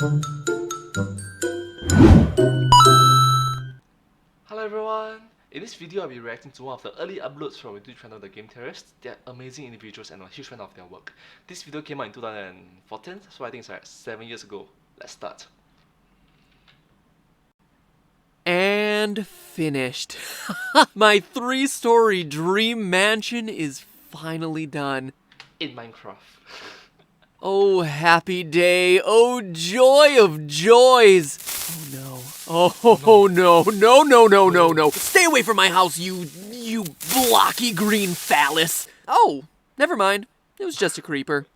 Hello everyone! In this video I'll be reacting to one of the early uploads from the YouTube channel The Game Theorists. They're amazing individuals and I'm a huge fan of their work. This video came out in 2014, so I think it's like 7 years ago. Let's start. And finished. My 3-story dream mansion is finally done. In Minecraft. Oh, happy day. Oh, joy of joys. Oh, no. Oh, no. Stay away from my house, you blocky green phallus. Oh, never mind. It was just a creeper.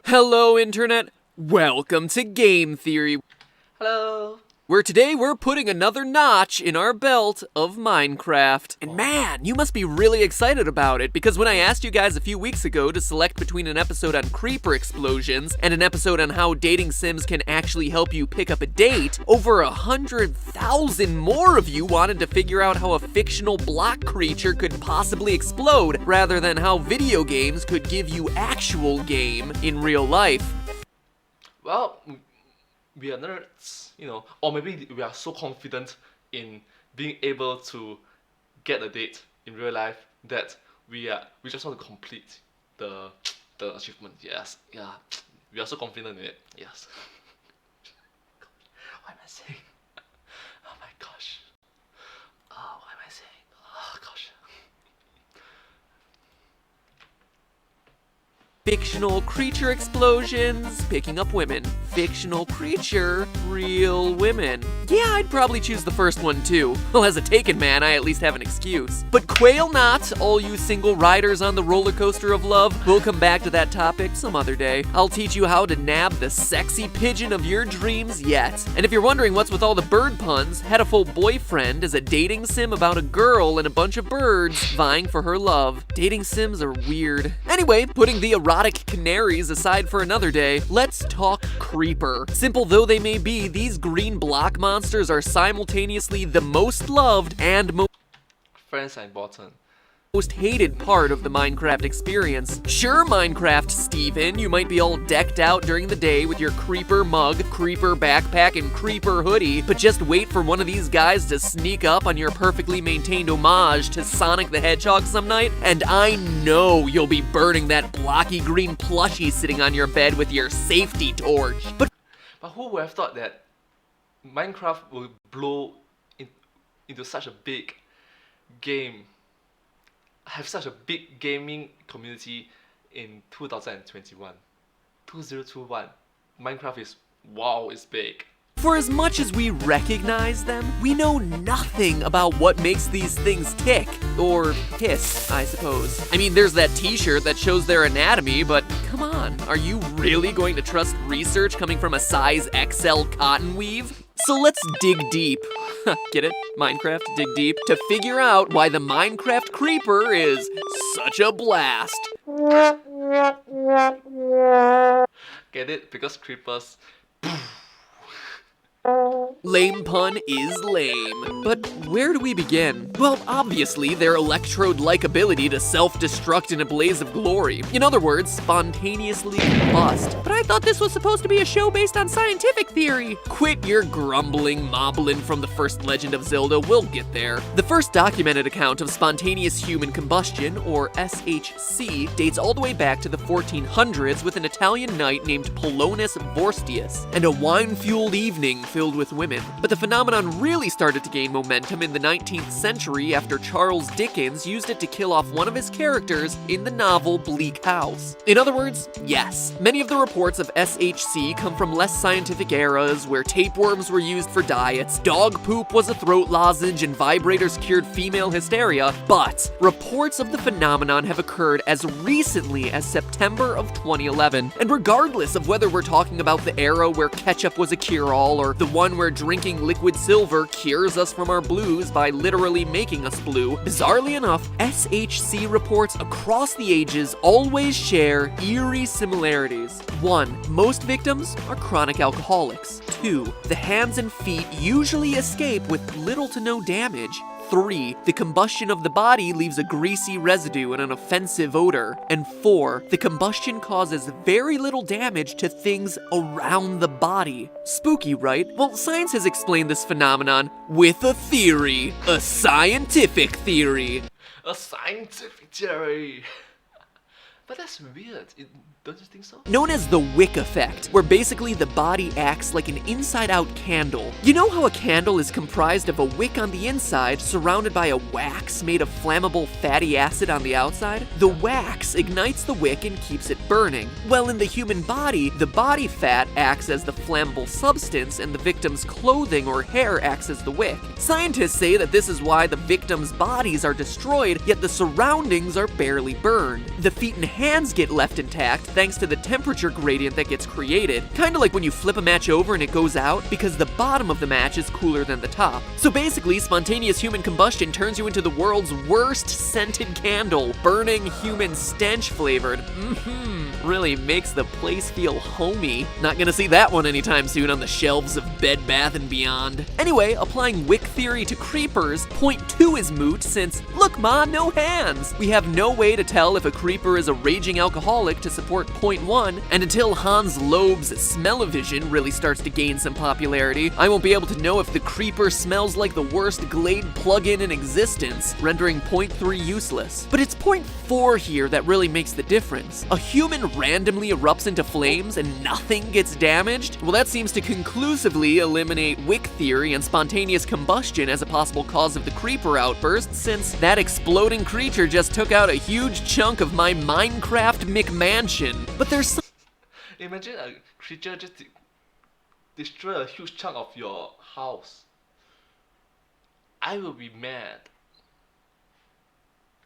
Hello, Internet. Welcome to Game Theory, Hello! where today we're putting another notch in our belt of Minecraft. And man, you must be really excited about it, because when I asked you guys a few weeks ago to select between an episode on creeper explosions and an episode on how dating sims can actually help you pick up a date, over 100,000 more of you wanted to figure out how a fictional block creature could possibly explode, rather than how video games could give you actual game in real life. Well, we are nerds, you know, or maybe we are so confident in being able to get a date in real life that we just want to complete the achievement. Yes, yeah, we are so confident in it. Yes. What am I saying? Oh my gosh. Oh, what am I saying? Oh gosh. Fictional creature explosions, picking up women. Fictional creature, real women. Yeah, I'd probably choose the first one too. Well, as a taken man, I at least have an excuse. But quail not, all you single riders on the roller coaster of love. We'll come back to that topic some other day. I'll teach you how to nab the sexy pigeon of your dreams yet. And if you're wondering what's with all the bird puns, Headful Boyfriend is a dating sim about a girl and a bunch of birds vying for her love. Dating sims are weird. Anyway, putting the erotic canaries aside for another day, let's talk creeper. Simple though they may be, these green block monsters are simultaneously the most loved and Friends are important. most hated part of the Minecraft experience. Sure, Minecraft Steven, you might be all decked out during the day with your creeper mug, creeper backpack, and creeper hoodie, but just wait for one of these guys to sneak up on your perfectly maintained homage to Sonic the Hedgehog some night, and I know you'll be burning that blocky green plushie sitting on your bed with your safety torch. But who would have thought that Minecraft will blow into such a big game, have such a big gaming community in 2021. 2021. Minecraft is, wow, it's big. for as much as we recognize them, we know nothing about what makes these things tick. Or hiss, I suppose. I mean, there's that t-shirt that shows their anatomy, but come on, are you really going to trust research coming from a size XL cotton weave? So let's dig deep. Get it? Minecraft, dig deep? To figure out why the Minecraft creeper is such a blast. Get it? Because creepers. Lame pun is lame. But where do we begin? Well, obviously, their electrode-like ability to self-destruct in a blaze of glory. In other words, spontaneously combust. But I thought this was supposed to be a show based on scientific theory. Quit your grumbling, moblin from the first Legend of Zelda, we'll get there. The first documented account of spontaneous human combustion, or SHC, dates all the way back to the 1400s with an Italian knight named Polonus Vorstius, and a wine-fueled evening filled with women. But the phenomenon really started to gain momentum in the 19th century after Charles Dickens used it to kill off one of his characters in the novel Bleak House. In other words, yes, many of the reports of SHC come from less scientific eras where tapeworms were used for diets, dog poop was a throat lozenge, and vibrators cured female hysteria, but reports of the phenomenon have occurred as recently as September of 2011. And regardless of whether we're talking about the era where ketchup was a cure-all or the the one where drinking liquid silver cures us from our blues by literally making us blue, bizarrely enough, SHC reports across the ages always share eerie similarities. 1. Most victims are chronic alcoholics. 2. The hands and feet usually escape with little to no damage. 3. The combustion of the body leaves a greasy residue and an offensive odor. And 4. The combustion causes very little damage to things around the body. Spooky, right? Well, science has explained this phenomenon with a theory. A scientific theory. A scientific theory. But that's weird, don't you think so? Known as the wick effect, where basically the body acts like an inside-out candle. You know how a candle is comprised of a wick on the inside surrounded by a wax made of flammable fatty acid on the outside? The wax ignites the wick and keeps it burning. Well, in the human body, the body fat acts as the flammable substance and the victim's clothing or hair acts as the wick. Scientists say that this is why the victims' bodies are destroyed, yet the surroundings are barely burned. The feet and hands get left intact thanks to the temperature gradient that gets created, kinda like when you flip a match over and it goes out, because the bottom of the match is cooler than the top. So basically, spontaneous human combustion turns you into the world's worst scented candle, burning human stench flavored. Really makes the place feel homey. Not gonna see that one anytime soon on the shelves of Bed Bath & Beyond. Anyway, applying wick theory to creepers, point 2 is moot since, look ma, no hands! We have no way to tell if a creeper is a raging alcoholic to support point 1, and until Hans Loeb's smell-o-vision really starts to gain some popularity, I won't be able to know if the creeper smells like the worst Glade plugin in existence, rendering point 3 useless. But it's point 4 here that really makes the difference. A human randomly erupts into flames and nothing gets damaged? Well, that seems to conclusively eliminate wick theory and spontaneous combustion as a possible cause of the creeper outburst, since that exploding creature just took out a huge chunk of my Minecraft McMansion. But there's some Imagine a creature just destroy a huge chunk of your house. I will be mad.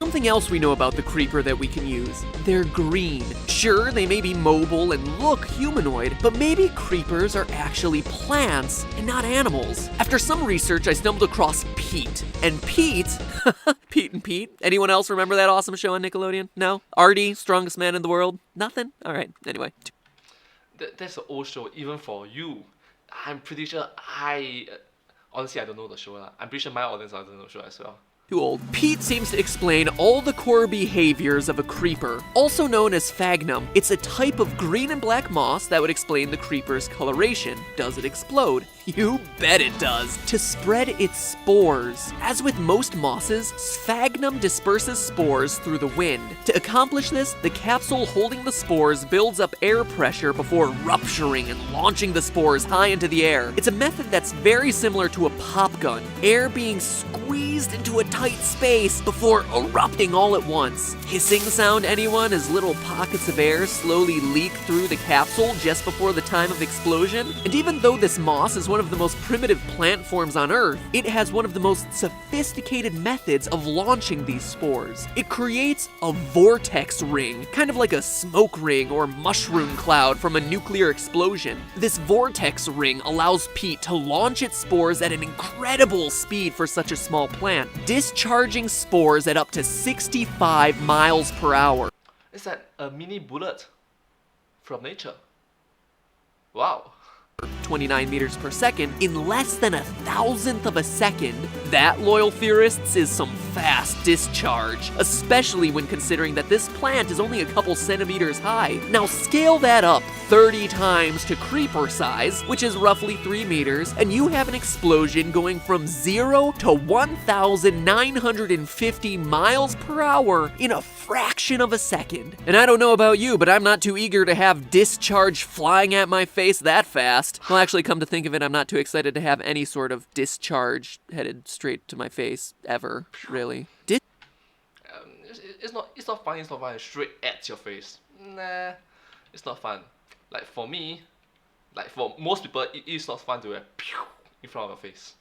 something else we know about the creeper that we can use. They're green. Sure, they may be mobile and look humanoid, but maybe creepers are actually plants and not animals. After some research, I stumbled across Pete. And Pete, Pete and Pete. Anyone else remember that awesome show on Nickelodeon? No? Artie, strongest man in the world? Nothing? Alright, anyway. That's an old show, even for you. I'm pretty sure honestly, I don't know the show. I'm pretty sure my audience doesn't know the show as well. Too old. Pete seems to explain all the core behaviors of a creeper, also known as sphagnum. It's a type of green and black moss that would explain the creeper's coloration. Does it explode? You bet it does. To spread its spores. As with most mosses, sphagnum disperses spores through the wind. To accomplish this, the capsule holding the spores builds up air pressure before rupturing and launching the spores high into the air. It's a method that's very similar to a pop gun, air being squeezed into a tight space before erupting all at once. Hissing sound, anyone, as little pockets of air slowly leak through the capsule just before the time of explosion? And even though this moss is one of the most primitive plant forms on Earth, it has one of the most sophisticated methods of launching these spores. It creates a vortex ring, kind of like a smoke ring or mushroom cloud from a nuclear explosion. This vortex ring allows Pete to launch its spores at an incredible speed for such a small plant, discharging spores at up to 65 miles per hour. It's like a mini bullet from nature. Wow. 29 meters per second in less than 1,000th of a second. That, loyal theorists, is some fast discharge, especially when considering that this plant is only a couple centimeters high. Now scale that up 30 times to creeper size, which is roughly 3 meters, and you have an explosion going from 0 to 1,950 miles per hour in a fraction of a second. And I don't know about you, but I'm not too eager to have discharge flying at my face that fast. Well, actually, come to think of it, I'm not too excited to have any sort of discharge headed straight to my face, ever, really. It's not fun. It's not fun. Straight at your face. Nah, it's not fun. Like for me, like for most people, it is not fun to have pew in front of your face.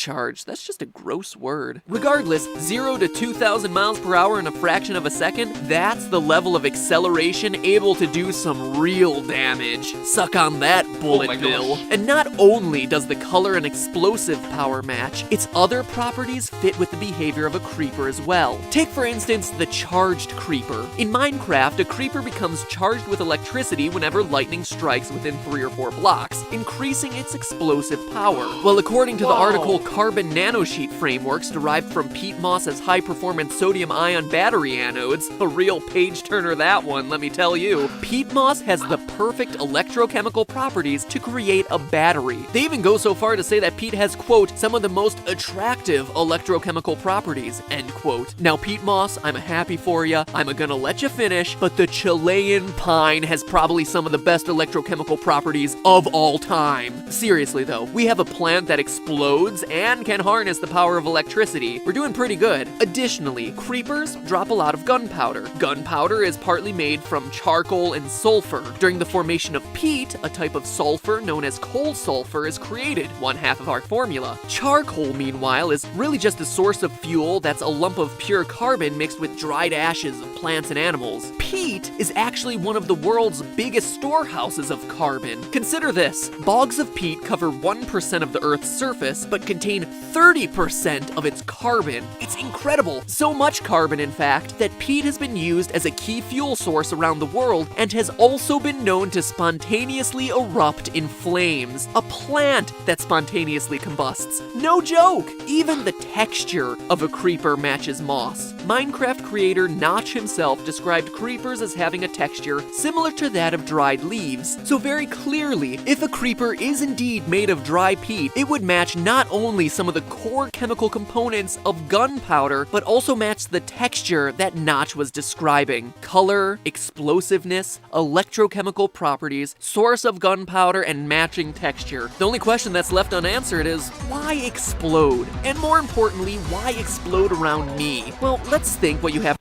discharge. That's just a gross word. Regardless, 0 to 2,000 miles per hour in a fraction of a second, that's the level of acceleration able to do some real damage. Suck on that, bullet bill. And not only does the color and explosive power match, its other properties fit with the behavior of a creeper as well. Take for instance the charged creeper. In Minecraft, a creeper becomes charged with electricity whenever lightning strikes within 3 or 4 blocks, increasing its explosive power. Well, according to the article Carbon Nanosheet Frameworks derived from peat moss as high-performance sodium-ion battery anodes, a real page-turner that one, let me tell you, peat moss has the perfect electrochemical properties to create a battery. They even go so far to say that peat has, quote, some of the most attractive electrochemical properties, end quote. Now, peat moss, I'm happy for ya, I'm gonna let you finish, but the Chilean pine has probably some of the best electrochemical properties of all time. Seriously though, we have a plant that explodes and can harness the power of electricity. We're doing pretty good. Additionally, creepers drop a lot of gunpowder. Gunpowder is partly made from charcoal and sulfur. During the formation of peat, a type of sulfur known as coal sulfur is created, 1/2 of our formula. Charcoal, meanwhile, is really just a source of fuel that's a lump of pure carbon mixed with dried ashes of plants and animals. Peat is actually one of the world's biggest storehouses of carbon. Consider this. Bogs of peat cover 1% of the Earth's surface, but contain 30% of its carbon. It's incredible. So much carbon, in fact, that peat has been used as a key fuel source around the world and has also been known to spontaneously erupt in flames. A plant that spontaneously combusts. No joke! Even the texture of a creeper matches moss. Minecraft creator Notch himself described creepers as having a texture similar to that of dried leaves. So very clearly, if a creeper is indeed made of dry peat, it would match not only some of the core chemical components of gunpowder, but also match the texture that Notch was describing. Color, explosiveness, electrochemical properties, source of gunpowder, and matching texture. The only question that's left unanswered is, why explode? And more importantly, why explode around me? Well, let's think what you have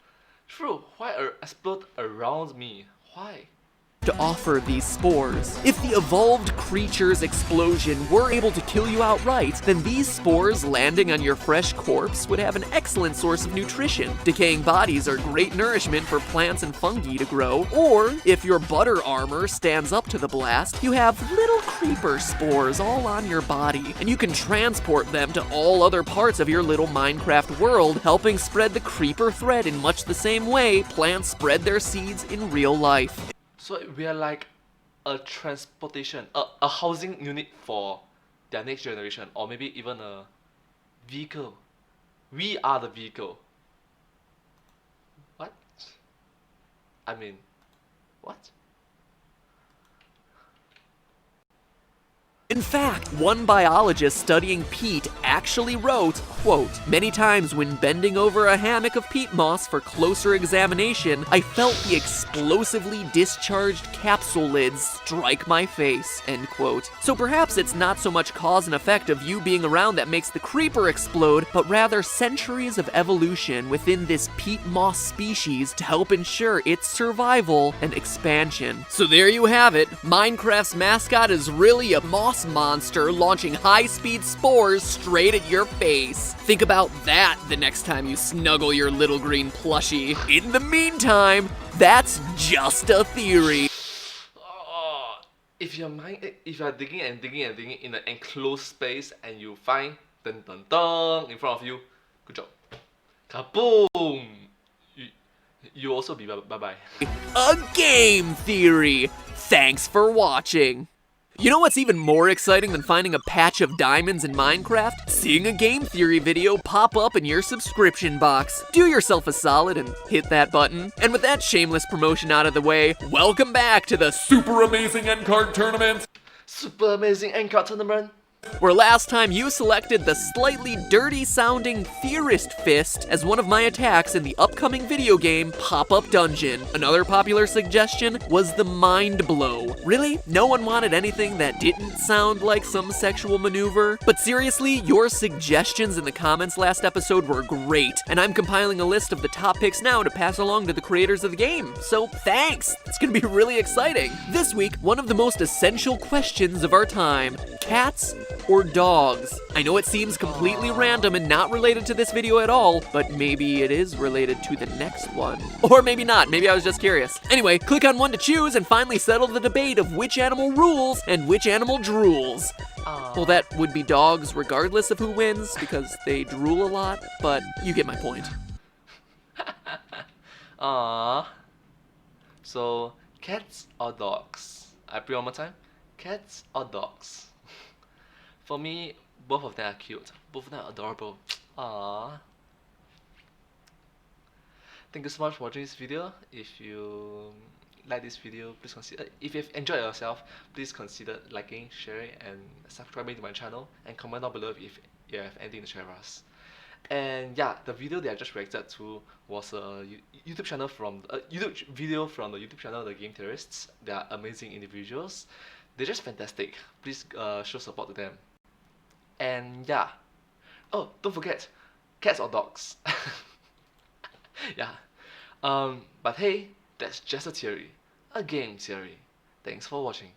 True, why explode around me? Why? to offer these spores. If the evolved creature's explosion were able to kill you outright, then these spores landing on your fresh corpse would have an excellent source of nutrition. Decaying bodies are great nourishment for plants and fungi to grow. Or, if your butter armor stands up to the blast, you have little creeper spores all on your body, and you can transport them to all other parts of your little Minecraft world, helping spread the creeper thread in much the same way plants spread their seeds in real life. So we are like a transportation, a housing unit for their next generation, or maybe even a vehicle. We are the vehicle. What? I mean, what? In fact, one biologist studying peat actually wrote, quote, "Many times when bending over a hammock of peat moss for closer examination, I felt the explosively discharged capsule lids strike my face," end quote. So perhaps it's not so much cause and effect of you being around that makes the creeper explode, but rather centuries of evolution within this peat moss species to help ensure its survival and expansion. So there you have it. Minecraft's mascot is really a moss monster launching high-speed spores straight at your face. Think about that the next time you snuggle your little green plushie. In the meantime, that's just a theory. If you're digging and digging and digging in an enclosed space and you find dun dun dun in front of you, good job. Kaboom! You also be bye-bye. A game theory! Thanks for watching. You know what's even more exciting than finding a patch of diamonds in Minecraft? Seeing a game theory video pop up in your subscription box. Do yourself a solid and hit that button. And with that shameless promotion out of the way, welcome back to the Super Amazing End Card Tournament! Super amazing end card tournament! Where last time you selected the slightly dirty-sounding Theorist Fist as one of my attacks in the upcoming video game Pop-Up Dungeon. Another popular suggestion was the Mind Blow. Really? No one wanted anything that didn't sound like some sexual maneuver? But seriously, your suggestions in the comments last episode were great, and I'm compiling a list of the top picks now to pass along to the creators of the game. So thanks! It's gonna be really exciting. This week, one of the most essential questions of our time. Cats or dogs? I know it seems completely random and not related to this video at all, but maybe it is related to the next one. Or maybe not, maybe I was just curious. Anyway, click on one to choose and finally settle the debate of which animal rules and which animal drools. Well, that would be dogs regardless of who wins, because they drool a lot, but you get my point. So, cats or dogs? I play one more time. Cats or dogs? For me, both of them are cute. Both of them are adorable. Aww. Thank you so much for watching this video. If you like this video, please consider. If you've enjoyed yourself, please consider liking, sharing, and subscribing to my channel. And comment down below if you have anything to share with us. And yeah, the video that I just reacted to was a YouTube channel from a YouTube video from the YouTube channel, the Game Theorists. They are amazing individuals. They're just fantastic. Please show support to them. And yeah. Oh, don't forget, cats or dogs. Yeah. But hey, that's just a theory, a game theory. Thanks for watching.